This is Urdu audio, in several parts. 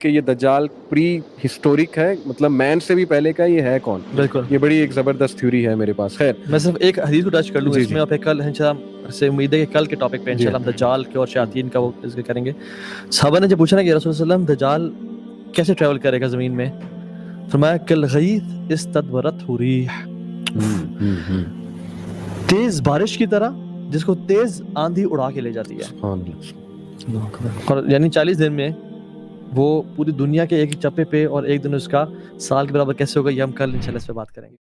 کہ یہ دجال پری ہسٹورک ہے, مطلب مین سے بھی پہلے کا, یہ ہے کون؟ بالکل, یہ بڑی ایک زبردست تھیوری ہے میرے پاس. خیر, میں صرف ایک حدیث کو ٹچ کر لوں جی اس میں, اور پھر کل انشاءاللہ سے امید ہے کہ کل کے ٹاپک پہ انشاءاللہ ہم دجال کے اور شیاطین کا وہ ذکر کریں گے. صحابہ نے جب پوچھا نا کہ رسول اللہ علیہ وسلم دجال کیسے ٹریول کرے گا زمین میں, فرمایا کالغیث استدبرتہ ریح, تیز بارش کی طرح جس کو تیز آندھی اڑا کے لے جاتی ہے. سبحان اللہ. اور یعنی 40 دن میں وہ پوری دنیا کے ایک چپے پہ, اور ایک دن اس کا سال کے برابر کیسے ہوگا, یہ ہم کل انشاءاللہ اس پہ بات کریں گے.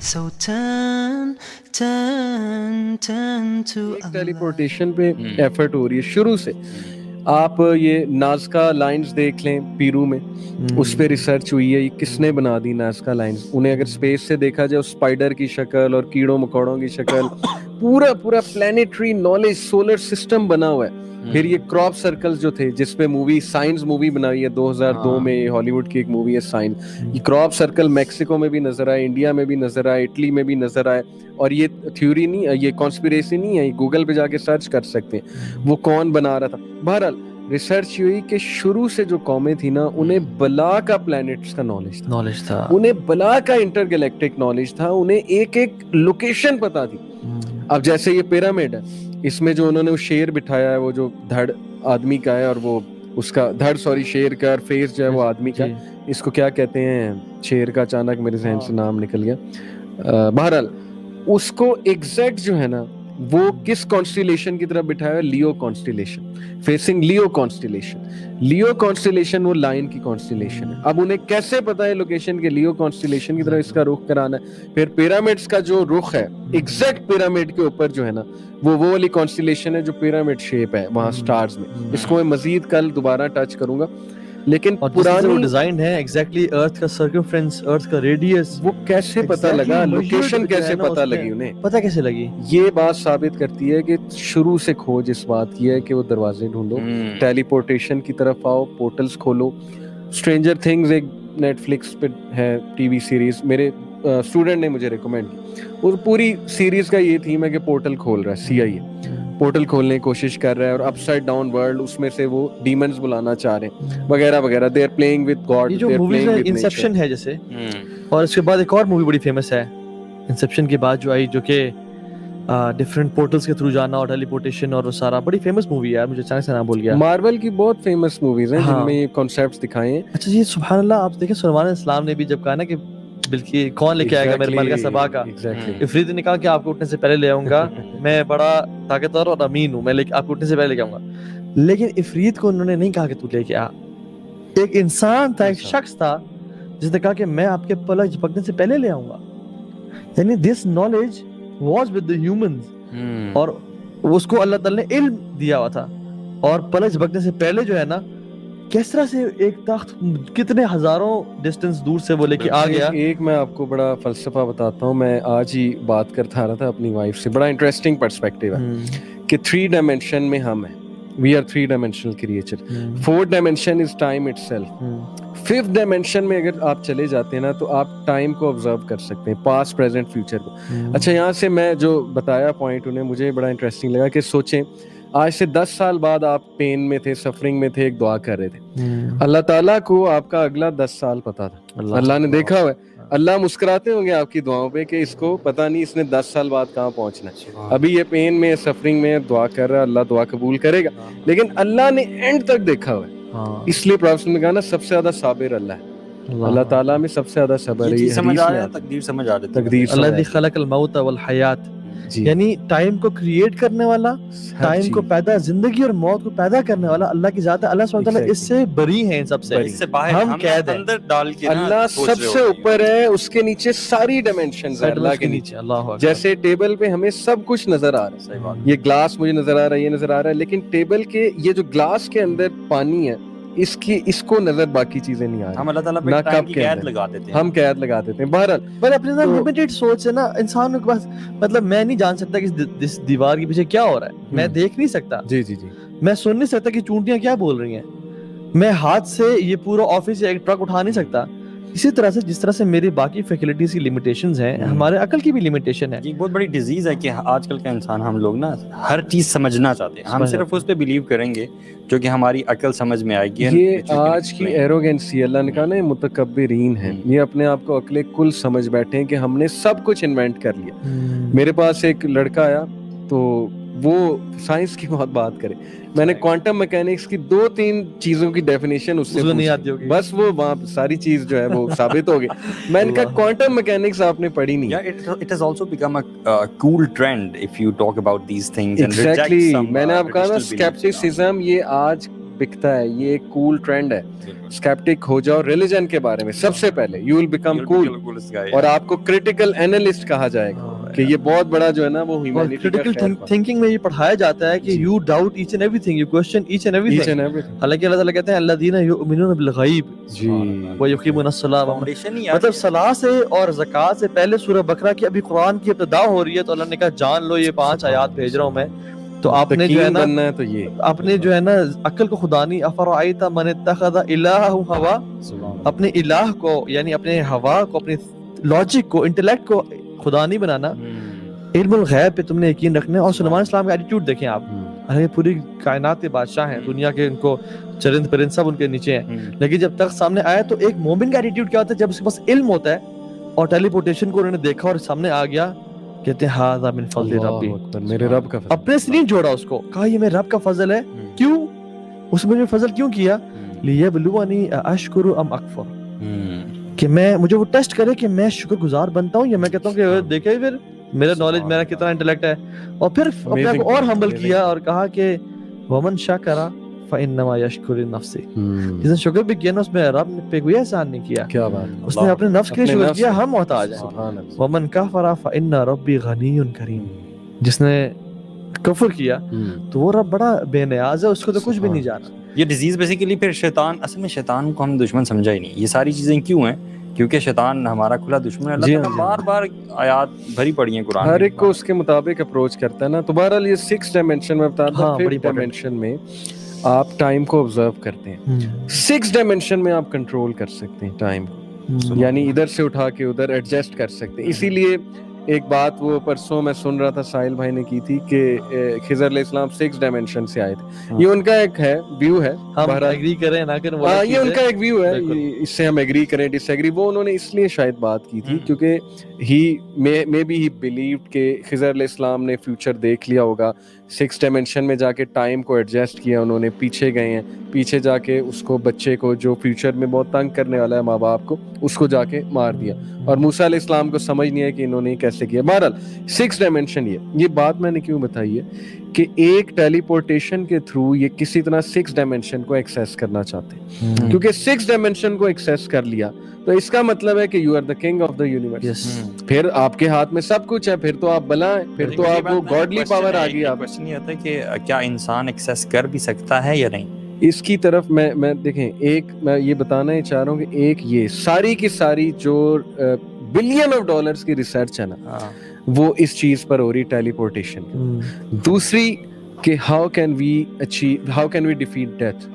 So turn to ٹیلی پورٹیشن پہ ایفرٹ ہو رہی ہے شروع سے. آپ یہ نازکا لائنز دیکھ لیں پیرو میں, اس پہ ریسرچ ہوئی ہے. یہ کس نے بنا دی نازکا لائنز؟ انہیں اگر اسپیس سے دیکھا جائے, اسپائڈر کی شکل اور کیڑوں مکوڑوں کی شکل, پورا پلانیٹری نالج سولر سسٹم بنا ہوا ہے. پھر یہ کراپ سرکل جو تھے, جس پہ مووی سائنس مووی بنائی ہے 2002 میں, ہالی ووڈ کی ایک مووی ہے سائنس. یہ کراپ سرکل میکسیکو میں بھی نظر آئے, انڈیا میں بھی نظر آئے, اٹلی میں بھی نظر آئے. اور یہ تھیوری نہیں, یہ کانسپیریسی نہیں ہے, یہ گوگل پہ جا کے سرچ کر سکتے ہیں وہ کون بنا رہا تھا. بہرحال ریسرچ ہوئی کہ شروع سے جو قومیں تھیں نا, انہیں بلا کا پلانٹس کا نالج تھا, انہیں بلا کا انٹر گلیکٹک نالج تھا, انہیں ایک ایک لوکیشن پتا تھی. اب جیسے یہ پیرامڈ ہے, اس میں جو انہوں نے وہ شیر بٹھایا ہے, وہ جو دھڑ آدمی کا ہے, اور وہ اس کا دھڑ شیر کا, اور فیس جو ہے وہ آدمی کا, اس کو کیا کہتے ہیں شیر کا, اچانک میرے ذہن سے نام نکل گیا. بہرحال اس کو ایگزیکٹ جو ہے نا, وہ کس کانسٹیلیشن کی طرف بٹھایا ہے؟ لیو کانسٹیلیشن, فیسنگ لیو کانسٹیلیشن. لیو کانسٹیلیشن وہ لائن کی کانسٹیلیشن ہے. اب انہیں کیسے پتا ہے لوکیشن کے لیو کانسٹیلیشن کی طرف اس کا رخ کرانا ہے؟ پھر پیرامڈس کا جو رخ ہے, ایگزیکٹ پیرامڈ کے اوپر جو ہے نا, وہ والی کانسٹیلیشن ہے جو پیرامڈ شیپ ہے وہاں سٹارز میں. اس کو میں مزید کل دوبارہ ٹچ کروں گا. لیکن پرانی ڈیزائن ہے ایگزیکٹلی ارتھ کا سرکمفرنس, ارتھ کا ریڈیس, وہ کیسے پتا لگا, لوکیشن کیسے پتا لگی انہیں, پتا کیسے لگی؟ یہ بات ثابت کرتی ہے کہ شروع سے کھوج اس بات کی ہے کہ وہ دروازے ڈھونڈو, ٹیلی پورٹیشن کی طرف آؤ, پورٹلز کھولو. اسٹرینجر تھنگز ایک نیٹ فلکس پہ ہے ٹی وی سیریز, میرے اسٹوڈنٹ نے مجھے ریکمینڈ کی. اور پوری سیریز کا یہ تھیم ہے کہ پورٹل کھول رہا ہے, CIA پورٹل کھولنے کی کوشش کر رہا ہے, اور اپ سائڈ ڈاؤن ورلڈ, اس میں سے وہ ڈیمنز بلانا چاہ رہے ہیں وغیرہ وغیرہ. They are playing with God, جو موویز ہے انسیپشن ہے جیسے, اور اس کے بعد ایک اور مووی بڑی فیمس ہے انسیپشن کے بعد جو آئی, جو کہ ڈفرینٹ پورٹلز کے تھرو جانا اور ٹیلی پورٹیشن, اور وہ سارا بڑی فیمس مووی ہے. مجھے اچانک سے نام بھول گیا. مارول کی بہت فیمس موویز ہیں جن میں یہ کانسیپٹس دکھائے ہیں. اچھا جی, سبحان اللہ. آپ دیکھیں سلیمان علیہ السلام نے بھی جب کہا نا کہ بلکہ کون لے کے آئے گا میرے ملکہ سبا کا, افریت نے کہا کہ آپ کو اٹھنے سے پہلے لے آؤں گا, میں بڑا طاقتور اور امین ہوں, میں آپ کو اٹھنے سے پہلے لے کے آؤں گا. لیکن افریت کو انہوں نے نہیں کہا کہ تو لے کے آ. ایک انسان تھا, ایک شخص تھا جس نے کہا کہ میں آپ کے پلک جھپکنے سے پہلے لے آؤں گا. یعنی this knowledge was with the humans, اور اس کو اللہ تعالی نے علم دیا ہوا تھا. اور پلک جھپکنے سے پہلے جو ہے نا, کس طرح سے ایک تخت کتنے ہزاروں ڈسٹنس دور سے وہ لے کے آ گیا. ایک میں آپ کو بڑا فلسفہ بتاتا ہوں, میں آج ہی بات کرتا رہا تھا اپنی وائف سے, بڑا انٹرسٹنگ پرسپیکٹیو ہے کہ 3 ڈائمینشن میں ہم ہیں, we are 3 dimensional creature. 4th dimension is time itself. 5th dimension میں اگر آپ چلے جاتے ہیں نا, تو آپ ٹائم کو آبزرو کر سکتے ہیں, پاسٹ پریزنٹ فیوچر کو. اچھا, یہاں سے میں جو بتایا پوائنٹ انہیں, مجھے بڑا انٹرسٹنگ لگا کہ سوچیں آج سے 10 سال بعد آپ پین میں تھے, سفرنگ میں تھے, ایک دعا کر رہے تھے. اللہ تعالیٰ کو آپ کا اگلا 10 سال پتا تھا, اللہ نے دیکھا ہوا ہے. اللہ مسکراتے ہوں گے آپ کی دعاؤں پہ کہ اس کو پتا نہیں اس نے 10 سال بعد کہاں پہنچنا ہے. ابھی یہ پین میں, سفرنگ میں دعا کر رہا ہے, اللہ دعا قبول کرے گا, لیکن اللہ نے اینڈ تک دیکھا ہوا ہے. اس لیے پروفیسر نے کہا نا, سب سے زیادہ صابر اللہ ہے, اللہ تعالیٰ میں سب سے زیادہ صبر ہے. سمجھ آ رہا ہے, تقدیر سمجھ آ رہی ہے. اللہ الذی خلق الموت والحیات, یعنی ٹائم کو کریٹ کرنے والا, ٹائم کو پیدا, زندگی اور موت کو پیدا کرنے والا اللہ کی ذات ہے. اللہ سبحانہ وتعالی اس سے بری ہیں, ان سب سے, اس سے باہر, ہم قید ہیں. اندر ڈال کے اللہ سب سے اوپر ہے, اس کے نیچے ساری ڈائمینشنز ہیں اللہ کے نیچے. جیسے ٹیبل پہ ہمیں سب کچھ نظر آ رہا ہے, یہ گلاس مجھے نظر آ رہا ہے, یہ نظر آ رہا ہے, لیکن ٹیبل کے یہ جو گلاس کے اندر پانی ہے, اس کو نظر باقی چیزیں نہیں آ رہی. ہم اللہ تعالیٰ پہ ٹائم کی قید لگا دیتے ہیں, ہم قید لگا دیتے ہیں. بہرحال پر اپنے اندر لمیٹڈ سوچ ہے نا انسان کے پاس, مطلب میں نہیں جان سکتا کہ اس دیوار کے پیچھے کیا ہو رہا ہے, میں دیکھ نہیں سکتا, جی جی جی, میں سن نہیں سکتا کہ چونٹیاں کیا بول رہی ہیں, میں ہاتھ سے یہ پورا آفس یا ایک ٹرک اٹھا نہیں سکتا, اسی طرح سے جس طرح سے میری باقی فیکلٹیز کی لمیٹیشنز ہیں, ہمارے عقل کی بھی لمیٹیشن ہے. یہ بہت بڑی ڈیزیز ہے کہ آج کل کا انسان, ہم لوگ نا ہر چیز سمجھنا چاہتے ہیں, ہم صرف اس پہ بلیو کریں گے جو کہ ہماری عقل سمجھ میں آئے گی. یہ آج کی ایروگینسی, اللہ نے کہا نا متکبرین ہیں, یہ اپنے آپ کو عقل کل سمجھ بیٹھے ہیں کہ ہم نے سب کچھ انوینٹ کر لیا. میرے پاس ایک لڑکا آیا تو وہ سائنس کی بہت بات کرے, میں نے کوانٹم میکینکس کی 2-3 چیزوں کی ڈیفینیشن اس سے نہیں آتی ہوگی, بس وہ وہاں ساری چیز جو ہے وہ ثابت ہو گئی. میں نے کہا کوانٹم میکینکس آپ نے پڑھی نہیں. It has also become a cool trend if you talk about these things and reject some. میں نے آپ کہا نا اسکیپٹسزم یہ آج بکتا ہے, یہ ایک کول ٹرینڈ ہے. اسکیپٹک ہو جاؤ ریلیجن کے بارے میں سب سے پہلے, یو ول بیکم کول, اور آپ کو کریٹیکل اینالسٹ کہا جائے گا کہ یہ بہت بڑا جو ہے نا وہ ہیومینٹی کا کریٹیکل تھنکنگ میں یہ پڑھایا جاتا ہے کہ you doubt each and everything, you question each and everything. حالانکہ اللہ تعالیٰ کہتے ہیں الذین یؤمنون بالغیب ویقیمون الصلاۃ, مطلب صلاح سے اور زکوٰۃ سے پہلے سورہ بقرہ کی ابھی قرآن کی ابتدا ہو رہی ہے, تو اللہ نے کہا جان لو یہ 5 آیات بھیج رہا ہوں میں, تو آپ نے جو ہے نا تو یہ اپنے جو ہے نا عقل کو خدا نہیں, افرأیت من اتخذ الہہ ہوا, اپنے الہ کو یعنی اپنے ہوا کو, اپنے لاجک کو, انٹلیکٹ کو خدا نہیں بنانا. علم الغیب پہ تم نے یقین رکھنا ہے. اور سلیمان السلام کا ایٹیٹیوڈ دیکھیں آپ, پوری کائنات کے بادشاہ ہیں, دنیا کے ان کو چرند پرند سب ان کے نیچے ہیں, لیکن جب تک سامنے آیا تو ایک مومن کا ایٹیٹیوڈ کیا ہوتا ہے, جب اس کے پاس علم ہوتا ہے اور ٹیلی پورٹیشن کو انہوں نے دیکھا اور سامنے آ گیا, کہتے ہیں ہاذا من فضل ربی, میرے رب کا فضل. اپنے سے نہیں جوڑا اس کو, کہا یہ میرے رب کا فضل ہے. کیوں اس میں فضل کیوں کیا, لیبلونی اشکر ام اکفر, کہ میں مجھے وہ ٹیسٹ کرے کہ میں شکر گزار بنتا ہوں یا میں کہتا ہوں کہ دیکھیں پھر میرا نالج, میرا کتنا انٹلیکٹ ہے. اور پھر اپنے آپ کو اور ہمبل کیا اور کہا کہ ومن شکر فانما یشکر لنفسہ, جس نے شکر بھی کیا نا اس میں رب نے پہ کوئی احسان نہیں کیا, کیا بات, اس نے اپنے نفس کے شکر کیا, ہم محتاج ہیں. ومن کفر فان ربی غنی کریم, جس نے کفر کیا تو وہ رب بڑا بے نیاز ہے, اس کو تو کچھ بھی نہیں جانا. یہ ڈیزیز بیسیکلی پھر شیطان, اصل میں شیطان کو ہم دشمن سمجھا ہی نہیں. یہ ساری چیزیں کیوں ہیں, کیونکہ شیطان ہمارا کھلا دشمن ہے. اللہ تعالیٰ بار بار آیات بھری پڑی ہیں قرآن میں, ہر ایک کو اس کے مطابق اپروچ کرتا ہے نا. تو بہرحال یہ 6 ڈائمینشن میں بتاتا ہوں. 5 ڈائمینشن میں آپ ٹائم کو آبزرو کرتے ہیں, 6 ڈائمینشن میں آپ کنٹرول کر سکتے ہیں ٹائم کو, یعنی ادھر سے اٹھا کے ادھر ایڈجسٹ کر سکتے ہیں. اسی لیے ایک بات وہ پرسوں میں سن رہا تھا ساحل بھائی نے کی تھی کہ خضر علیہ السلام 6 ڈائمینشن سے آئے تھے. یہ ان کا ایک ہے ویو ہے, ہم ایگری کریں نہ کریں, یہ ان کا ایک ویو ہے, اس سے ہم ایگری کریں ڈس ایگری. وہ انہوں نے اس لیے شاید بات کی تھی کیونکہ مے بی ہی بلیوڈ کہ خضر علیہ السلام نے فیوچر دیکھ لیا ہوگا, 6 ڈائمینشن میں جا کے ٹائم کو ایڈجسٹ کیا انہوں نے, پیچھے گئے ہیں, پیچھے جا کے اس کو بچے کو جو فیوچر میں بہت تنگ کرنے والا ہے ماں باپ کو, اس کو جا کے مار دیا. اور موسیٰ علیہ السلام کو سمجھ نہیں ہے کہ انہوں نے کیسے کیا. بہرحال 6 ڈائمینشن یہ بات میں نے کیوں بتائی ہے کہ ایک ٹیلی پورٹیشن کے تھرو یہ کسی طرح 6 ڈائمینشن کو ایکسیس کرنا چاہتے ہیں, کیونکہ 6 ڈائمینشن کو ایکسیس کر لیا تو اس کا مطلب ہے کہ you are the king of the universe. پھر آپ کے ہاتھ میں سب کچھ ہے, پھر تو آپ بلا ہیں, پھر تو آپ کو گاڈلی پاور آ گئی. آپ کوشچن یہ ہوتا ہے کہ کیا انسان ایکسیس کر بھی سکتا ہے یا نہیں. اس کی طرف میں دیکھیں, ایک میں یہ بتانا ہی چاہ رہا ہوں کہ ایک یہ ساری کی ساری جو بلین آف ڈالرز کی ریسرچ ہے نا, وہ اس چیز پر ہو رہی ٹیلی پورٹیشن. دوسری کہ how can we defeat death,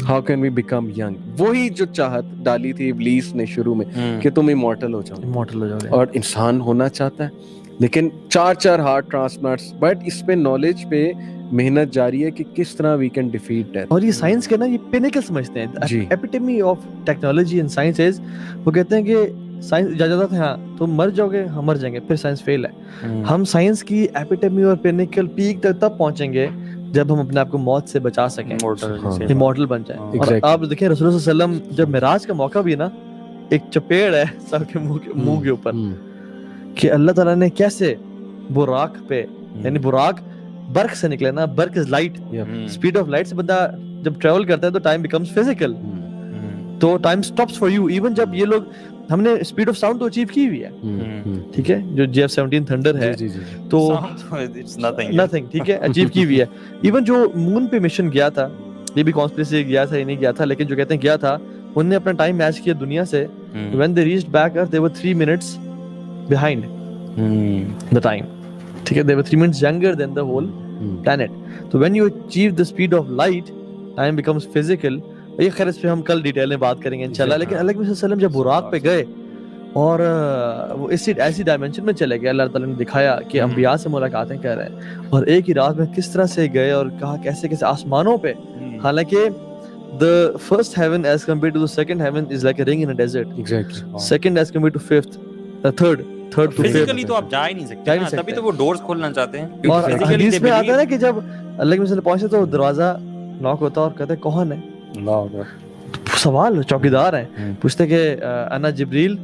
how can we become young. وہی جو چاہت ڈالی تھی ابلیس نے شروع میں کہ تم ایمورٹل ہو جاؤ, اور انسان ہونا چاہتا ہے, لیکن 4 ہارٹ ٹرانسپلانٹس, بٹ اس پہ نالج پہ محنت جاری ہے کہ کس طرح وی کین ڈیفیٹ ڈیتھ. اور یہ سائنس کے نا یہ پینیکل سمجھتے ہیں, epitome of technology and science is, وہ کہتے ہیں کہ سائنس اجازت ہے, ہاں تم مر جاؤ گے, ہم مر جائیں گے, پھر سائنس فیل ہے. ہم سائنس کی ایپیٹمی اور پینیکل پیک تک تب پہنچیں گے جب ہم اپنے آپ کو موت سے بچا سکیں, امورٹل بن جائیں. اور آپ دیکھیں رسول اللہ صلی اللہ علیہ وسلم جب معراج کا موقع بھی نا, ایک چپیڑ ہے سب کے منہ کے اوپر کہ اللہ تعالیٰ نے کیسے براق پہ, یعنی براق برق سے نکلے نا, برق is light, speed of light سے بندہ جب ٹریول کرتا ہے تو ٹائم بیکمز فزیکل, تو time stops for you. Even جب یہ لوگ, ہم نے اسپیڈ آف ساؤنڈ تو اچیو کی ہوئی ہے, ٹھیک ہے, جو JF-17 تھنڈر ہے تو نتھنگ, ٹھیک ہے, اچیو کی ہوئی ہے. ایون جو مون پہ مشن گیا تھا, یہ بھی کانسپریسی گیا تھا یا نہیں گیا تھا, لیکن جو کہتے ہیں گیا تھا, انہوں نے اپنا ٹائم میچ کیا دنیا سے. when they reached back earth they were 3 minutes behind the time, ٹھیک ہے, they were 3 minutes younger than the whole planet. So when you achieve the speed of light, time becomes physical, یہ خیر اس پہ ہم کل ڈیٹیل میں بات کریں گے انشاءاللہ. لیکن اللہ کے نبی صلی اللہ علیہ وسلم جب براق پہ گئے اور وہ ایسی ڈائمنشن میں چلے گئے, اللہ تعالیٰ نے دکھایا کہ انبیاء سے ملاقاتیں کر رہے ہیں, اور ایک ہی رات میں کس طرح سے گئے اور کہا کیسے کیسے آسمانوں پہ, حالانکہ the first heaven as compared to the second heaven is like a ring in a desert. Exactly. Second as compared to fifth, third to fifth. Physically تو آپ جا ہی نہیں سکتے, تبھی تو وہ ڈورز کھولنا چاہتے ہیں. اور حدیث میں آتا ہے نا کہ جب اللہ کے وسلم پہنچے تو دروازہ ناک ہوتا اور کہتے کون ہے, سوال چوکیدار ہیں, پوچھتے کہ انا جبریل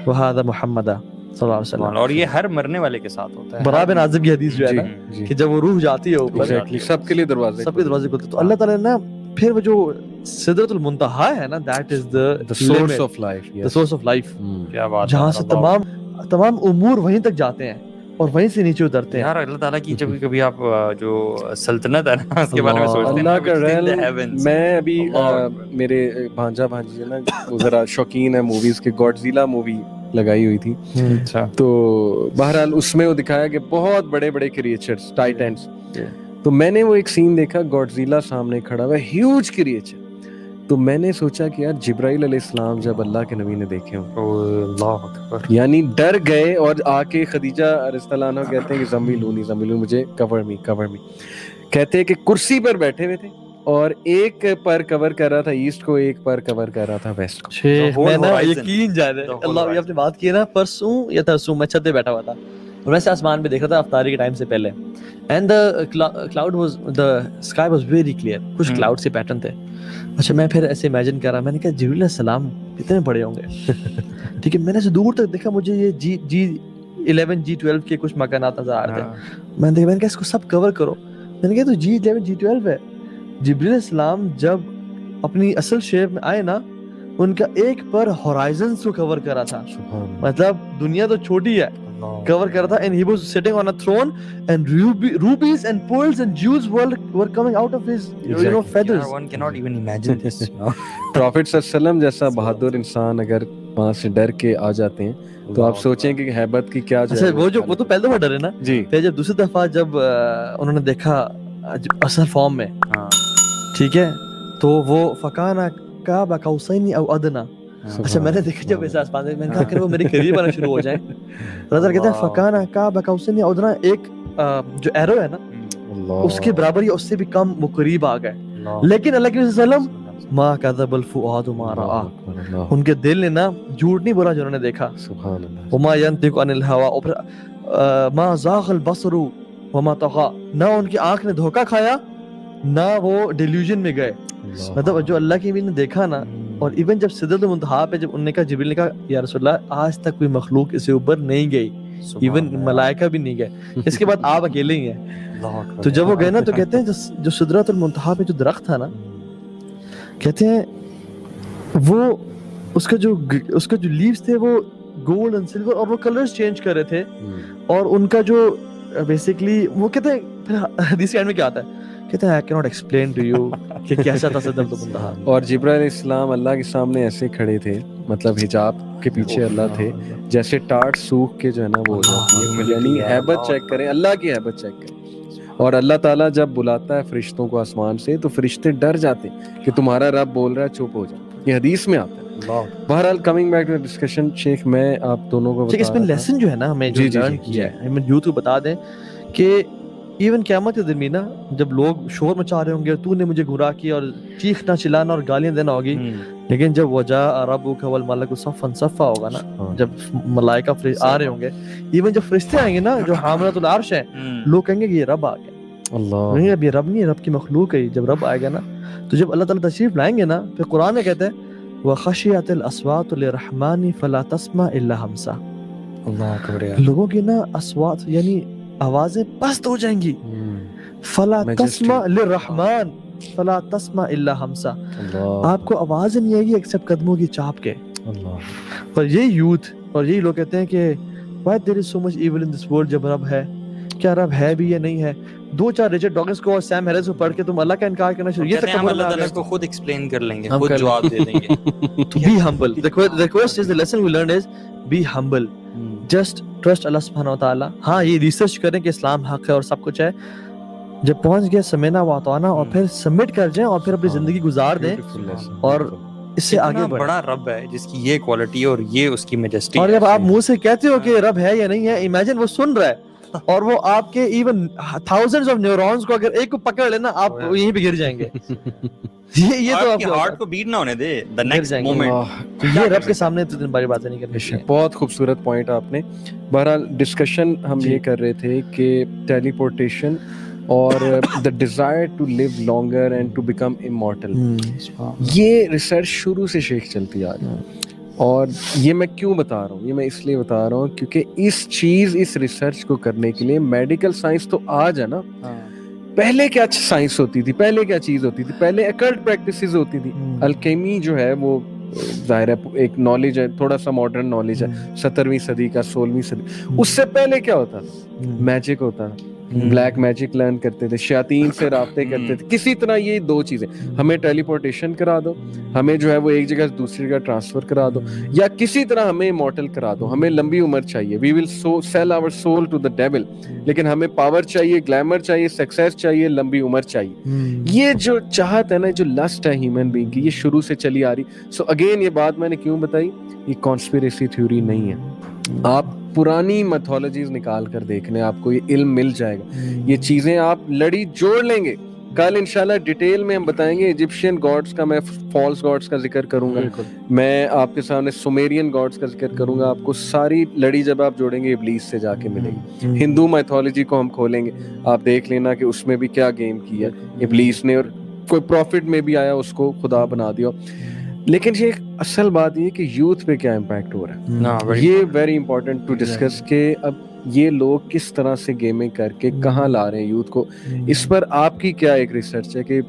وہذا محمد صلی اللہ علیہ وسلم, اور یہ ہر مرنے والے کے ساتھ ہوتا ہے. برا بن عازب کی حدیث جو ہے نا کہ جب وہ روح جاتی ہے اوپر سب کے لیے دروازے کھلتے, تو اللہ تعالیٰ نے نا پھر وہ جو سدرۃ المنتہا ہے نا, that is the source of life, the source of life, کیا بات ہے, جہاں سے تمام امور وہیں تک جاتے ہیں اور وہیں سے نیچے اترتے ہیں. یار اللہ تعالیٰ کی جب کبھی آپ جو سلطنت ہے نا اس کے بارے میں سوچتے ہیں, اللہ کا رحم. میں ابھی میرے بھانجا بھانجی ہے نا وہ ذرا شوقین ہے موویز کے, گاڈزیلا مووی لگائی ہوئی تھی, تو بہرحال اس میں وہ دکھایا کہ بہت بڑے بڑے کریچرز, ٹائٹنز, تو میں نے وہ ایک سین دیکھا گاڈزیلا سامنے کھڑا ہوا, ہیوج کریچر, تو میں نے سوچا کہ یار جبرائیل علیہ السلام جب اللہ کے نبی نے دیکھے ہوں, یعنی ڈر گئے اور آ کے خدیجہ رضی اللہ عنہ کہتے ہیں کہ زمبیلونی مجھے کور می, کہتے ہیں کہ کرسی پر بیٹھے ہوئے تھے اور ایک پر کور کر رہا تھا ایسٹ کو, ایک پر کور کر رہا تھا ویسٹ کو. میں نا یقین جانے اللہ, یہ آپ نے بات کی نا پرسوں یا ترسوں میں چھت پہ بیٹھا ہوا تھا اور ویسے آسمان پہ دیکھ رہا تھا افطاری کے ٹائم سے پہلے, and the sky was very clear, کچھ کلاؤڈ سے پیٹرن تھے. اچھا میں پھر ایسے امیجن کر رہا, میں نے کہا جبریل علیہ السلام کتنے بڑے ہوں گے, ٹھیک ہے, میں نے سے دور تک دیکھا, مجھے یہ G11 G12 کے کچھ مکانات نظر آ رہے تھے. میں نے کہا اس کو سب کور کرو, میں نے کہا تو G11 G12 ہے. جبریل علیہ السلام جب اپنی اصل شیپ میں آئے نا, ان کا ایک پر ہورائزنز کو کور کرا تھا, مطلب دنیا تو چھوٹی ہے, cover کر رہا تھا, and he was sitting on a throne and rubies and pearls and jewels were coming out of his feathers. One cannot even imagine this. Prophet صلی اللہ علیہ وسلم جیسا بہادر انسان اگر وہاں سے ڈر کے آ جاتے ہیں تو آپ سوچیں کہ ہیبت کی کیا جو ہے. وہ تو پہلے دفعہ ڈرے نا جی, پھر جب دوسری دفعہ جب انہوں نے دیکھا اصل فارم میں, ٹھیک ہے, تو وہ فکانا قاب قوسین او ادنی. اچھا میں نے دیکھا جب ایسا آسمان میں نے کہا کہ وہ میرے قریب آنا شروع ہو جائیں, رضا کہتے ہیں فکانا قاب قوسین او ادنی, ایک جو ایرو ہے نا اس کے برابر یا اس سے بھی کم وہ قریب آ گئے. لیکن اللہ کے صلی اللہ علیہ وسلم ما کذب الفؤاد ما رأى, ان کے دل نے نا جھوٹ نہیں بولا جو انہوں نے دیکھا. سبحان اللہ. وما ينطق عن الهوى ما زاغ البصر وما طغى, نہ ان کی آنکھ نے دھوکا کھایا نہ وہ ڈیلیوژن میں گئے. مطلب جو اللہ کی نے دیکھا نا, اور ایون جب سدرۃ المنتہا پہ جب انہوں نے کہا, جبریل نے کہا یا رسول اللہ آج تک کوئی مخلوق اسے اوپر نہیں گئی, ایون ملائکہ بھی نہیں گئے, اس کے بعد آپ اکیلے ہی ہیں. تو جب وہ گئے نا تو کہتے ہیں جو سدرۃ المنتہا پہ جو درخت تھا نا, کہتے ہیں وہ اس کا جو لیوز تھے وہ گولڈ اینڈ سلور, اور وہ کلرز چینج کر رہے تھے, اور ان کا جو بیسیکلی وہ کہتے ہیں پھر حدیث کے اینڈ میں کیا آتا ہے, کہتے ہیں I cannot explain to you کہ کیسا تھا سدرۃ المنتہا. اور جبرائیل علیہ السلام اللہ کے سامنے ایسے کھڑے تھے, مطلب حجاب کے پیچھے اللہ تھے, جیسے ٹاٹ سوکھ کے جو ہے نا وہ ہو جاتی ہے, یعنی ہیبت چیک کریں, اللہ کی ہیبت چیک کریں. اور اللہ تعالیٰ جب بلاتا ہے فرشتوں کو آسمان سے تو فرشتے ڈر جاتے ہیں کہ تمہارا رب بول رہا ہے, چپ ہو جاؤ, یہ حدیث میں آتا ہے. بہرحال کمنگ بیک ٹو ڈسکشن, شیخ میں آپ دونوں کو اس میں لیسن جو ہے نا ہمیں جو لرن کیا ہے, ہمیں یوں تو بتا دیں کہ ایون قیامت کے دن بھی نا جب لوگ شور مچا رہے ہوں گے, تو نے مجھے گمراہ کیا, اور چیخنا چلانا اور گالیاں دینا ہوگی, لیکن جب وجاء ربک والملک صفا صفا ہوگا نا, جب ملائکہ آ رہے ہوں گے, ایون جب فرشتے آئیں گے نا جو حاملۃ العرش ہیں, لوگ کہیں گے کہ یہ رب آ گیا. اللہ نہیں, اب یہ رب نہیں, رب کی مخلوق ہے. جب رب آئے گا نا تو جب اللہ تعالیٰ تشریف لائیں گے نا, پھر قرآن میں کہتے ہیں وخشیت الاصوات للرحمن فلا تسمع الا ہمسا. اللہ اکبر. لوگوں کی نا اصوات یعنی آوازیں پست ہو جائیں گی, فلا تسمع للرحمن فلا تسمع الا ہمسا, آپ کو آواز نہیں آئے گی ایکسپٹ قدموں کی چاپ کے. اور یہی یوتھ اور یہی لوگ کہتے ہیں کہ why there is so much evil in this world, جب رب ہے, کیا رب ہے بھی یا نہیں ہے. 2-4 ریچرڈ ڈاکنز کو اور سیم ہیرس کو پڑھ کے تم اللہ کا انکار کرنا شروع, یہ تک ہم اللہ تعالیٰ کو خود ایکسپلین کر لیں گے, خود جواب دے دیں گے. Be humble. The quest is the lesson we learned is be humble. Just trust اللہ سبحانہ و تعالیٰ. ہاں یہ ریسرچ کریں کہ اسلام حق ہے اور سب کچھ ہے, جب پہنچ گئے سمینا واتانا اور پھر سبمٹ کر جائیں اور پھر اپنی زندگی گزار دیں اور اس سے آگے بڑھیں. بڑا رب ہے جس کی یہ کوالٹی ہے اور یہ اس کی میجسٹی. اور جب آپ منہ سے کہتے ہو کہ رب ہے یا نہیں ہے, امیجن وہ سن رہا ہے اور وہ آپ کے ایون تھاؤزنڈز آف نیورونز کو اگر ایک کو پکڑ لینا آپ یہیں پہ گر جائیں گے. یہ تو آپ کے ہارٹ کو بیٹ نہ ہونے دے the next moment. یہ رب کے سامنے تو دن باری باتیں نہیں کرنی چاہیے. بہت خوبصورت پوائنٹ آپ نے. بہرحال ڈسکشن ہم یہ کر رہے تھے کہ ٹیلی پورٹیشن اور the desire to live longer and to become immortal, یہ ریسرچ شروع سے شیخ چلتی آ رہی ہے. اور یہ میں کیوں بتا رہا ہوں, یہ میں اس لیے بتا رہا ہوں کیونکہ اس ریسرچ کو کرنے کے لیے میڈیکل سائنس تو آج ہے نا. پہلے کیا سائنس ہوتی تھی, پہلے کیا چیز ہوتی تھی, پہلے اکلٹ پریکٹسز ہوتی تھی. الکیمی جو ہے وہ ظاہر ہے ایک نالج ہے, تھوڑا سا ماڈرن نالج ہے 17ویں صدی کا 16ویں صدی. اس سے پہلے کیا ہوتا تھا, میجک ہوتا, بلیک میجک لرن کرتے تھے, شیاطین سے رابطے کرتے تھے. کسی طرح یہ دو چیزیں, ہمیں ٹیلی پورٹیشن کرا دو, ہمیں جو ہے وہ ایک جگہ سے دوسری جگہ ٹرانسفر کرا دو, یا کسی طرح ہمیں امورٹل کرا دو, ہمیں لمبی عمر چاہیے, we will sell our soul to the devil. لیکن ہمیں پاور چاہیے, گلیمر چاہیے, سکسیس چاہیے, لمبی عمر چاہیے. یہ جو چاہت ہے نا, جو لسٹ ہے ہیومن بینگ کی, یہ شروع سے چلی آ رہی. سو اگین یہ بات میں نے کیوں بتائی, یہ کانسپیریسی تھیوری نہیں ہے. آپ پرانی میتھولوجیز نکال کر دیکھ لیں, آپ کو یہ علم مل جائے گا. یہ چیزیں آپ لڑی جوڑ لیں گے. کل انشاءاللہ ڈیٹیل میں ہم بتائیں گے ایجپشین گاڈز کا, میں فالس گاڈز کا ذکر کروں گا, میں آپ کے سامنے سومیرین گاڈز کا ذکر کروں گا. آپ کو ساری لڑی جب آپ جوڑیں گے ابلیس سے جا کے ملے گی. ہندو میتھولوجی کو ہم کھولیں گے, آپ دیکھ لینا کہ اس میں بھی کیا گیم کیا ابلیس نے, اور کوئی پروفٹ میں بھی آیا اس کو خدا بنا دیا. لیکن یہ اصل بات یہ کہ یوتھ پہ کیا امپیکٹ ہو رہا ہے, یہ ویری امپورٹنٹ ٹو ڈسکس کہ اب یہ لوگ کس طرح سے گیمنگ کر کے کہاں لا رہے ہیں یوتھ کو. اس پر آپ کی کیا ایک ریسرچ ہے کہ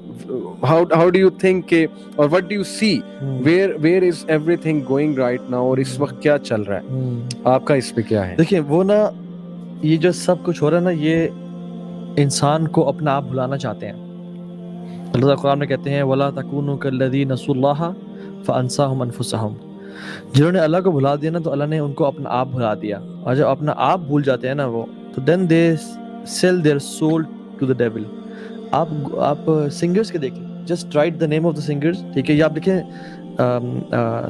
ہاؤ ڈو یو تھنک کہ, اور what do you see where is everything going right now, اور اس وقت کیا چل رہا ہے, آپ کا اس پہ کیا ہے؟ دیکھیں وہ نا, یہ جو سب کچھ ہو رہا ہے نا, یہ انسان کو اپنا آپ بھلانا چاہتے ہیں. اللہ تعالیٰ قرآن میں کہتے ہیں وَلَا تَكُونُوا كَالَّذِينَ نَسُوا اللَّهَ فَأَنسَاهُمْ أَنفُسَهُمْ. جنہوں نے اللہ کو بھلا دیا نا, تو اللہ نے ان کو اپنا آپ بھلا دیا. اور جب اپنا آپ بھول جاتے ہیں نا وہ, تو then they sell their soul to the devil. آپ سنگرز کے دیکھیں, just right the name of the singers, ٹھیک ہے, یا آپ لکھیں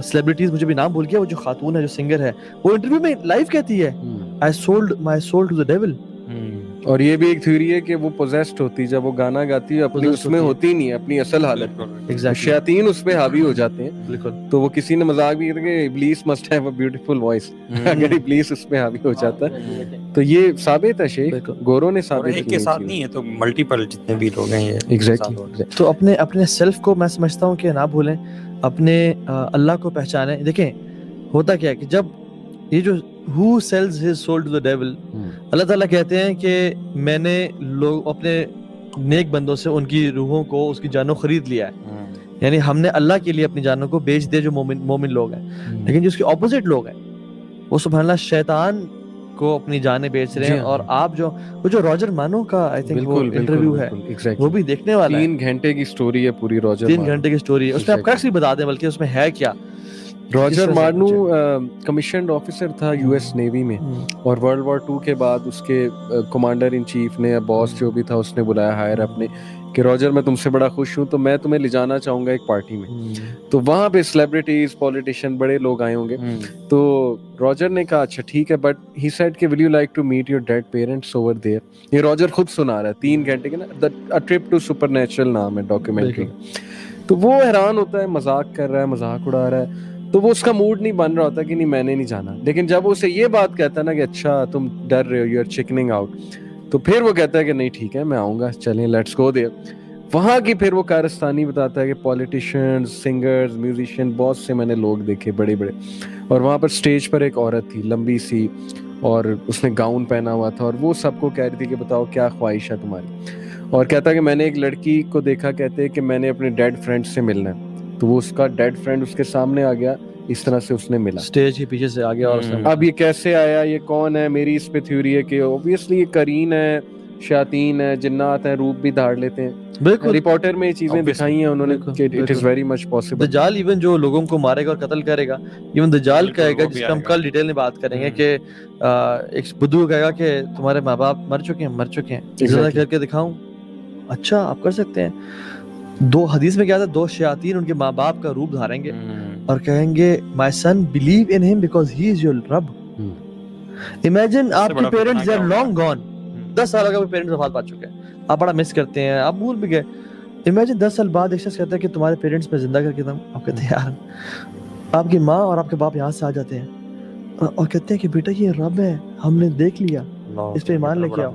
سیلیبریٹیز, مجھے بھی نام بھول گیا, وہ جو خاتون ہے جو سنگر ہے, وہ انٹرویو میں لائیو کہتی ہے I sold my soul to the devil. اور یہ بھی ایک تھیوری ہے کہ وہ پوزیسڈ ہوتی, جب وہ گانا گاتی ہے اپنی اس میں ہوتی نہیں ہے اپنی اصل حالت, شیاطین اس پہ حاوی ہو جاتے ہیں. بالکل. تو وہ کسی نے مذاق بھی کیا کہ ابلیس must have a beautiful voice. اگر ابلیس اس پہ حاوی ہو جاتا ہے تو یہ ثابت ہے شیخ, گوروں نے ثابت کیا. ایک کے ساتھ نہیں ہے تو ملٹیپل جتنے بھی لوگ ہیں یہ. ایگزیکٹلی. تو اپنے سیلف کو میں سمجھتا ہوں کہ نہ بھولیں, اپنے اللہ کو پہچانیں. دیکھیں ہوتا کیا ہے کہ جب یہ جو who sells his soul to the devil, اللہ تعالیٰ کہتے ہیں کہ میں نے لوگ اپنے نیک بندوں سے ان کی روحوں کو, اس کی جانوں خرید لیا ہے. یعنی ہم نے اللہ کے لیے اپنی جانوں کو بیچ دے جو مومن لوگ ہیں. لیکن جو اس کے اپوزٹ لوگ ہیں وہ سبحان اللہ شیطان کو اپنی جانیں بیچ رہے ہیں. اور آپ وہ جو راجر مانو کا آئی تھنک وہ انٹرویو ہے, وہ بھی دیکھنے والا ہے. 3 گھنٹے کی سٹوری ہے پوری راجر, 3 گھنٹے کی سٹوری ہے. اس میں آپ کریکٹ بھی بتا دیں بلکہ اس میں ہے کیا. راجر مارنو کمیشنڈ آفیسر تھا یو ایس نیوی میں, اور ورلڈ وار 2 کے بعد اس کے کمانڈر ان چیف نے, باس جو بھی تھا, اس نے بلایا ہائر اپنے کہ راجر میں تم سے بڑا خوش ہوں, تو میں تمہیں لے جانا چاہوں گا ایک پارٹی میں. تو وہاں پہ سیلیبریٹیز, پولیٹیشین, بڑے لوگ آئے ہوں گے. تو راجر نے کہا اچھا ٹھیک ہے, بٹ ہی سیڈ کہ will you like to meet your dad parents over there. یہ راجر خود سنا رہا ہے 3 گھنٹے کے نا, A Trip to Supernatural نام ہے ڈاکیومنٹری. تو وہ حیران ہوتا ہے, مذاق کر رہا ہے, مذاق اڑا رہا ہے. تو وہ اس کا موڈ نہیں بن رہا ہوتا کہ نہیں میں نے نہیں جانا. لیکن جب اسے یہ بات کہتا ہے نا کہ اچھا تم ڈر رہے ہو, یو آر چکننگ آؤٹ, تو پھر وہ کہتا ہے کہ نہیں ٹھیک ہے میں آؤں گا, چلیں لیٹس گو دیئر. وہاں کی پھر وہ کارستانی بتاتا ہے کہ پولیٹیشینز, سنگرز, میوزیشین, بہت سے میں نے لوگ دیکھے بڑے بڑے. اور وہاں پر اسٹیج پر ایک عورت تھی لمبی سی, اور اس نے گاؤن پہنا ہوا تھا, اور وہ سب کو کہہ رہی تھی کہ بتاؤ کیا خواہش ہے تمہاری. اور کہتا کہ میں نے ایک لڑکی کو دیکھا, کہتے کہ میں نے اپنے ڈیڈ فرینڈ سے ملنا ہے. تو وہ اس کا ڈیڈ فرینڈ اس کے سامنے آ گیا, اس طرح سے اس نے ملا, اسٹیج کے پیچھے سے آ گیا. اور اب یہ کیسے آیا, یہ کون ہے؟ میری اس پہ تھیوری ہے کہ اوبویسلی یہ قرین ہے, شیاطین ہے, جنات ہیں, روپ بھی دھاڑ لیتے ہیں. بالکل, رپورٹر میں یہ چیزیں دکھائی ہیں انہوں نے کہ it is very much possible. دجال ایون جو لوگوں کو مارے گا اور قتل کرے گا, ایون دجال کہے گا, جس کا ہم کل ڈیٹیل میں بات کریں گے, کہ ایک بدو کہے گا کہ تمہارے ماں باپ مر چکے ہیں, زندہ کر کے دکھاؤں, اچھا آپ کر سکتے ہیں. 2 حدیث میں کیا تھا, 2 شیاطین ان کے ماں باپ کا روپ دھاریں گے اور کہیں گے my son believe in him because he is your رب. Imagine آپ کے parents they are long gone. 10 سال اگر پیرنٹس وفات پا چکے ہیں, آپ بڑا مس کرتے ہیں, آپ بھول بھی گئے. Imagine 10 سال بعد ایک شخص کہتا ہے کہ تمہارے پیرنٹس میں زندہ کر کے دوں. آپ کہتے ہیں یار, آپ کی ماں اور آپ کے باپ یہاں سے آ جاتے ہیں اور کہتے ہیں کہ بیٹا یہ رب ہے, ہم نے دیکھ لیا, اس پہ ایمان لے کے آؤ,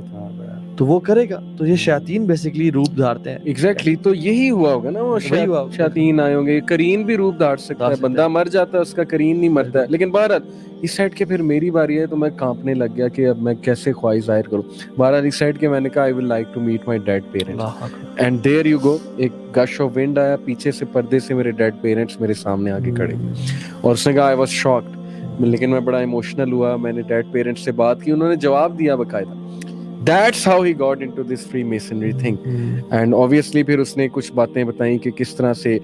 تو وہ کرے گا. تو یہ شیاطین بیسیکلی روپ دھارتے ہیں. ایگزیکٹلی, تو یہی ہوا ہوگا نا, وہ شیاطین آئے ہوں گے. کرین بھی روپ دھار سکتا ہے, بندہ مر جاتا ہے اس کا, کرین نہیں مرتا ہے. لیکن بہرحال اس سائڈ کے پھر میری باری ہے تو میں کانپنے لگ گیا کہ اب میں کیسے خواہش ظاہر کروں. بہرحال اس سائڈ کے میں نے کہا I would like to meet my dead parents and there you go, ایک گش آف ونڈ آیا, پیچھے سے پردے سے میرے ڈیڈ پیرنٹس میرے سامنے آ کے کھڑے, اور اس نے کہا I was shocked. لیکن میں بڑا ایموشنل ہوا, میں نے ڈیڈ پیرنٹس سے بات کی, انہوں نے جواب دیا باقاعدہ. That's how he got into this Freemasonry thing. And obviously پھر اس نے کچھ باتیں بتائیں کہ کس طرح سے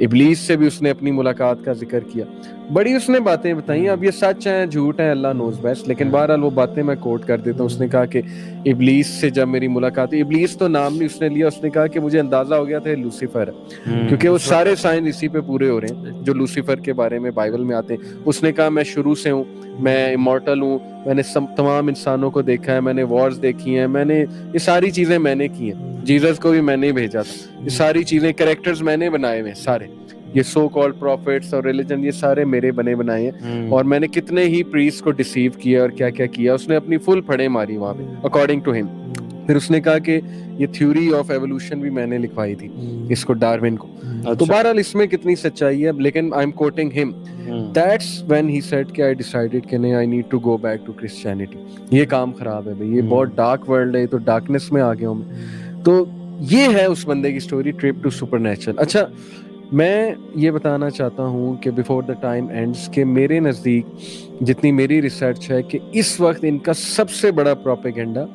ابلیس سے بھی اس نے اپنی ملاقات کا ذکر کیا. بڑی اس نے باتیں بتائیں, اب یہ سچ ہیں جھوٹ ہیں اللہ نوز بیسٹ, لیکن بہرحال وہ باتیں میں کوٹ کر دیتا ہوں. اس نے کہا کہ ابلیس سے جب میری ملاقات ہوئی, ابلیس تو نام نہیں اس نے لیا, اس نے کہا کہ مجھے اندازہ ہو گیا تھا یہ لوسیفر ہے, کیونکہ وہ سارے سائن اسی پہ پورے ہو رہے ہیں جو لوسیفر کے بارے میں بائبل میں آتے ہیں. اس نے کہا میں شروع سے ہوں, میں امورٹل ہوں, میں نے تمام انسانوں کو دیکھا ہے, میں نے وارز دیکھی ہیں, میں نے یہ ساری چیزیں میں نے کی ہیں, جیزس کو بھی میں نے بھیجا تھا, یہ ساری چیزیں کریکٹرز میں نے بنائے ہوئے ہیں سارے, یہ سو کالڈ پروفیٹس اور ریلیجن یہ سارے میرے بنائے ہیں, اور میں نے کتنے ہی پریسٹ کو ڈیسیو کیا اور کیا کیا کیا. اس نے اپنی فل پھڑیں ماری وہاں پہ اکارڈنگ ٹو ہم. پھر اس نے کہا کہ یہ تھیوری آف ایوولوشن بھی میں نے لکھوائی تھی اس کو, ڈارون کو. تو بہرحال اس میں کتنی سچائی ہے, لیکن آئی ایم کوٹنگ ہم. That's when he said کہ I decided کہ نہیں I need to go back to Christianity. یہ کام خراب ہے بھائی, یہ بہت ڈارک ورلڈ ہے, تو ڈارکنس میں آ گیا ہوں میں. تو یہ ہے اس بندے کی story, trip to supernatural. اچھا میں یہ بتانا چاہتا ہوں کہ بیفور دا ٹائم اینڈس کہ میرے نزدیک جتنی میری ریسرچ ہے کہ اس وقت ان کا سب سے بڑا پروپیگنڈا,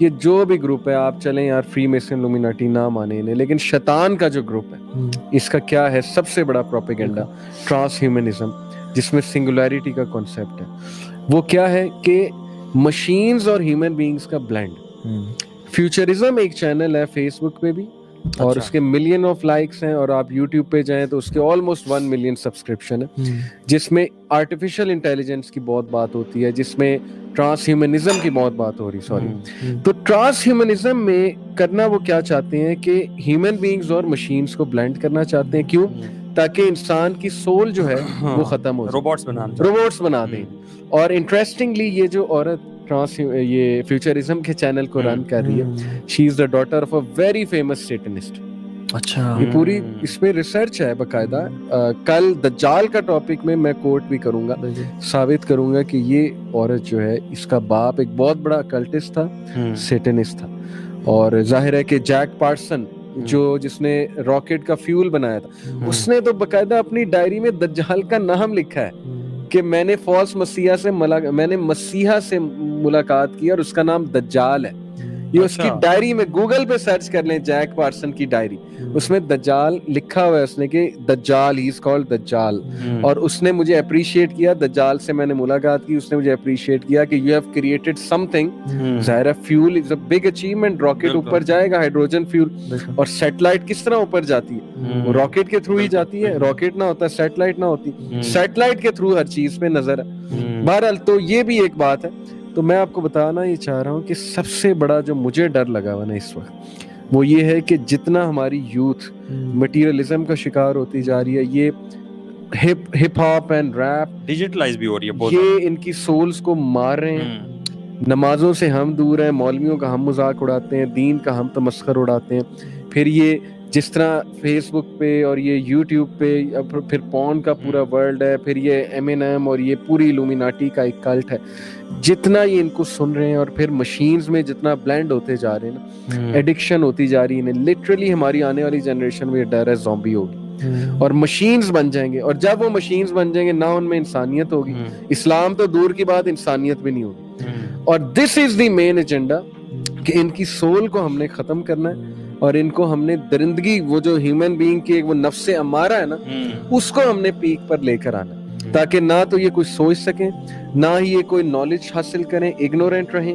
یہ جو بھی گروپ ہے, آپ چلیں یار فری میسن لومیناٹی نہ مانے انہیں, لیکن شیطان کا جو گروپ ہے اس کا کیا ہے سب سے بڑا پروپیگنڈا, ٹرانس ہیومنزم, جس میں سنگولیرٹی کا کانسیپٹ ہے. وہ کیا ہے کہ مشینز اور ہیومن بینگز کا بلینڈ. فیوچرزم ایک چینل ہے فیس بک پہ بھی, اور اس کے ملین آف لائکس ہیں, اور آپ یوٹیوب پہ جائیں تو اس کے آلموسٹ 1 ملین سبسکرپشن ہے, جس میں آرٹیفیشل انٹیلیجنس کی بہت بات ہوتی ہے, جس میں ٹرانس ہیومنزم کی بہت بات ہو رہی. تو ٹرانس ہیومنزم میں کرنا وہ کیا چاہتے ہیں کہ ہیومن بینگز اور مشینز کو بلینڈ کرنا چاہتے ہیں. کیوں؟ تاکہ انسان کی سول جو ہے وہ ختم ہو جائے, روبوٹس بنا دیں. اور انٹرسٹنگلی یہ جو عورت یہ فیوچرزم کے چینل کو رن کر رہی ہے, she is the daughter of a very famous scientist. اچھا, یہ پوری اس میں ریسرچ ہے باقاعدہ. کل دجال کا ٹاپک میں کوٹ بھی کروں گا, ثابت کروں گا کہ یہ عورت جو ہے اس کا باپ ایک بہت بڑا کلٹسٹ تھا, سیٹنسٹ تھا. اور ظاہر ہے کہ جیک پارسن جس نے راکٹ کا فیول بنایا تھا, اس نے تو باقاعدہ اپنی ڈائری میں دجال کا نام لکھا ہے کہ میں نے فالس میں نے مسیحا سے ملاقات کی اور اس کا نام دجال ہے. یہ اس کی ڈائری میں گوگل پہ سرچ کر لیں, جیک پارسن کی ڈائری, اس میں دجال لکھا ہوا ہے اس نے کہ دجال, ہی از کالڈ دجال. اور اس نے مجھے اپریشیٹ کیا, دجال سے میں نے ملاقات کی, اس نے مجھے اپریشیٹ کیا کہ you have created some thing. ظاہر ہے fuel is a big achievement, rocket اوپر جائے گا, ہائیڈروجن فیول. اور سیٹلائٹ کس طرح اوپر جاتی ہے؟ وہ راکٹ کے تھرو ہی جاتی ہے, راکٹ نہ ہوتا سیٹلائٹ نہ ہوتی, سیٹلائٹ کے تھرو ہر چیز پہ نظر ہے. بہرحال تو یہ بھی ایک بات ہے. تو میں آپ کو بتانا یہ چاہ رہا ہوں کہ سب سے بڑا جو مجھے ڈر لگا ہوا نا اس وقت, وہ یہ ہے کہ جتنا ہماری یوتھ مٹیریلزم کا شکار ہوتی جا رہی ہے, یہ hip hop and rap digitalize بھی ہو رہی ہے, یہ ان کی سولز کو مار رہے ہیں. نمازوں سے ہم دور ہیں, مولویوں کا ہم مذاق اڑاتے ہیں, دین کا ہم تمسخر اڑاتے ہیں. پھر یہ جس طرح فیس بک پہ اور یہ یوٹیوب پہ, پھر پون کا پورا ورلڈ ہے, پھر یہ M&M اور یہ پوری illuminati کا ایک کلٹ ہے. جتنا یہ ان کو سن رہے ہیں اور پھر مشینز میں جتنا بلینڈ ہوتے جا رہے ہیں نا, ایڈکشن ہوتی جا رہی ہے. لٹرلی ہماری آنے والی جنریشن میں ڈر ہے زومبی ہوگی اور مشینز بن جائیں گے. اور جب وہ مشینز بن جائیں گے نہ ان میں انسانیت ہوگی, اسلام تو دور کی بات, انسانیت بھی نہیں ہوگی. اور دس از دی مین ایجنڈا کہ ان کی سول کو ہم نے ختم کرنا ہے, اور ان کو ہم نے درندگی, وہ جو ہیومن بینگ کی وہ نفس امارہ ہے نا, اس کو ہم نے پیک پر لے کر آنا, تاکہ نہ تو یہ کچھ سوچ سکیں, نہ ہی یہ کوئی نالج حاصل کریں, اگنورینٹ رہیں,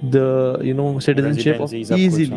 the citizenship of easily।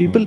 people,